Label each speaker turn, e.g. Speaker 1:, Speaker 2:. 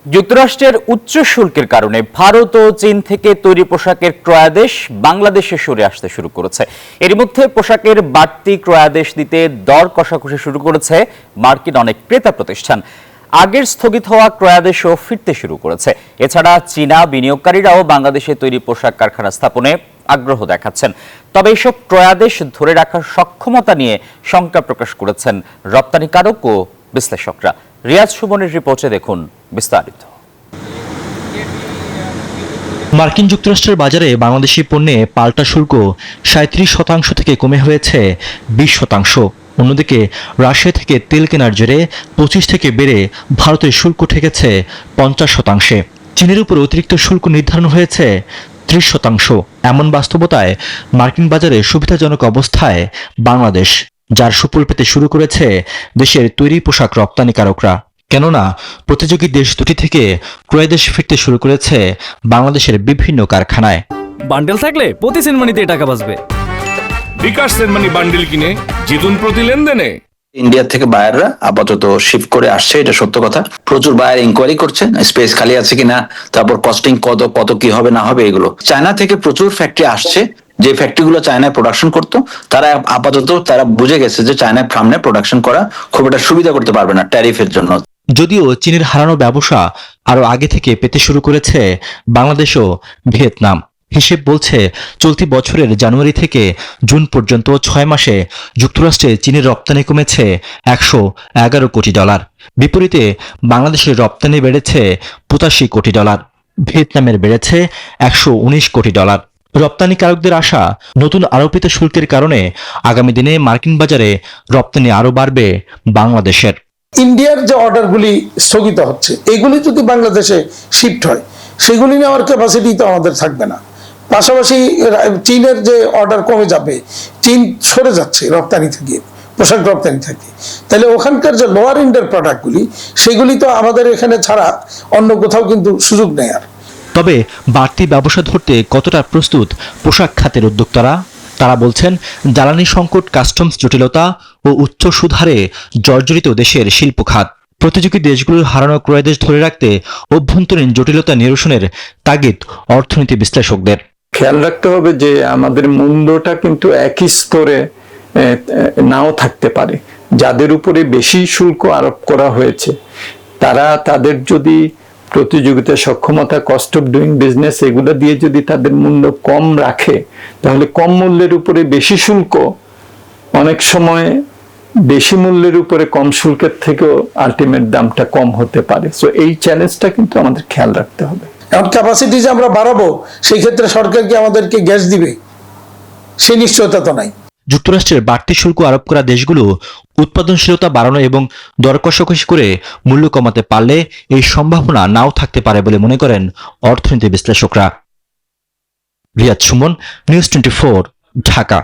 Speaker 1: যুক্তরাষ্ট্রের উচ্চ শুল্কের কারণে ভারত ও চীন থেকে তৈরি পোশাকের ক্রয়াদেশ বাংলাদেশে সরে আসতে শুরু করেছে। এর মধ্যে পোশাকের বাড়তি ক্রয়াদেশ দিতে দর কষাকষি শুরু করেছে মার্কিন অনেক ক্রেতা প্রতিষ্ঠান। আগের স্থগিত হওয়া ক্রয়াদেশও ফিরতে শুরু করেছে। এছাড়া চীনা বিনিয়োগকারীরাও বাংলাদেশে তৈরি পোশাক কারখানা স্থাপনে আগ্রহ দেখাচ্ছেন। তবে এসব ক্রয়াদেশ ধরে রাখার সক্ষমতা নিয়ে শঙ্কা প্রকাশ করেছেন রপ্তানিকারক ও বিশ্লেষকরা। রিয়াজ সুমনের রিপোর্টে দেখুন বিস্তারিত।
Speaker 2: মার্কিন যুক্তরাষ্ট্রের বাজারে বাংলাদেশি পণ্যে পাল্টা শুল্ক ৩৭% থেকে কমে হয়েছে ২০%। অন্যদিকে রাশিয়া থেকে তেল কেনার জেরে ২৫ থেকে বেড়ে ভারতের শুল্ক ঠেকেছে ৫০%। চীনের উপর অতিরিক্ত শুল্ক নির্ধারণ হয়েছে ৩০%। এমন বাস্তবতায় মার্কিন বাজারে সুবিধাজনক অবস্থায় বাংলাদেশ, যার সুফল পেতে শুরু করেছে দেশের তৈরি পোশাক রপ্তানিকারকরা। কেননা প্রতিযোগী দেশ দুটি থেকে ক্রয়াদেশ ফিরতে শুরু করেছে বাংলাদেশের বিভিন্ন কারখানায়।
Speaker 3: বান্ডেল থাকলে প্রতি সেনমানিতে টাকা বাঁচবে।
Speaker 4: বিকাশ সেনমানি বান্ডেল কিনে জিতুন প্রতি লেনদেনে।
Speaker 5: ইন্ডিয়া থেকে বায়াররা আপাতত শিফট করে আসছে, এটা সত্য কথা। প্রচুর বায়ার ইনকোয়ারি করছে স্পেস খালি আছে কিনা, তারপর কস্টিং কত কি হবে না হবে এগুলো। চায়না থেকে প্রচুর ফ্যাক্টরি আসছে, যে ফ্যাক্টরিগুলো চায়নায় প্রোডাকশন করতো তারা আপাতত বুঝে গেছে যে চায়নায় সামনে প্রোডাকশন করা খুব একটা সুবিধা করতে পারবে না ট্যারিফের জন্য।
Speaker 2: যদিও চীনের হারানো ব্যবসা আরো আগে থেকে পেতে শুরু করেছে বাংলাদেশ ও ভিয়েতনাম। হিসেব বলছে চলতি বছরের জানুয়ারি থেকে জুন পর্যন্ত ৬ মাসে যুক্তরাষ্ট্রে চীনের রপ্তানি কমেছে $১১১ কোটি। বিপরীতে বাংলাদেশের রপ্তানি বেড়েছে $৮৫ কোটি, ভিয়েতনামের বেড়েছে $১১৯ কোটি। রপ্তানিকারকদের আশা, নতুন আরোপিত শুল্কের কারণে আগামী দিনে মার্কিন বাজারে রপ্তানি আরো বাড়বে বাংলাদেশের।
Speaker 6: ইন্ডিয়ার যে অর্ডারগুলি স্থগিত হচ্ছে, এগুলি যদি বাংলাদেশে শিফট হয়, সেগুলি নেওয়ার ক্যাপাসিটি তো আমাদের থাকবে না। পাশাপাশি চীনের যে অর্ডার কমে যাবে, চীন সরে যাচ্ছে রপ্তানি থেকে, পোশাক রপ্তানি থেকে, তাহলে ওখানকার যে লোয়ার এন্ডের প্রোডাক্টগুলি, সেগুলি তো আমাদের এখানে ছাড়া অন্য কোথাও কিন্তু সুযোগ নেই আর।
Speaker 2: তবে বাড়তি ব্যবসা ধরতে কতটা প্রস্তুত পোশাক খাতের উদ্যোক্তারা? তারা বলছেন, জ্বালানি সংকট, কাস্টমস জটিলতা ও উচ্চ সুদ হারে জর্জরিত দেশের শিল্প খাত। প্রতিযোগী দেশগুলোর হারানো ক্রয়াদেশ ধরে রাখতে অভ্যন্তরীণ জটিলতা নিরসনের তাগিদ অর্থনীতি বিশ্লেষকদের।
Speaker 7: খেয়াল রাখতে হবে যে আমাদের মূল্যটা কিন্তু একই স্তরে নাও থাকতে পারে। যাদের উপরে বেশি শুল্ক আরোপ করা হয়েছে তারা তাদের যদি প্রতিযোগিতা সক্ষমতা, কস্ট অফ ডুইং বিজনেস, এগুলো দিয়ে যদি তাদের মূল্য কম রাখে, তাহলে কম মূল্যের উপরে বেশি শুল্ক অনেক সময় বেশি মূল্যের উপরে কম শুল্কের থেকেও আলটিমেট দামটা কম হতে পারে। সো এই চ্যালেঞ্জটা কিন্তু আমাদের খেয়াল রাখতে হবে।
Speaker 6: এখন ক্যাপাসিটি যে আমরা বাড়াবো, সেই ক্ষেত্রে সরকার কি আমাদেরকে গ্যাস দিবে, সেই নিশ্চয়তা তো নাই।
Speaker 2: যুক্তরাষ্ট্রের বাড়তি শুল্ক আরোপ করা দেশগুলো উৎপাদনশীলতা বাড়ানো এবং দর কষাকষি করে মূল্য কমাতে পারলে এই সম্ভাবনা নাও থাকতে পারে বলে মনে করেন অর্থনীতি বিশ্লেষকরা। রিয়াজ সুমন, নিউজ 24, ঢাকা।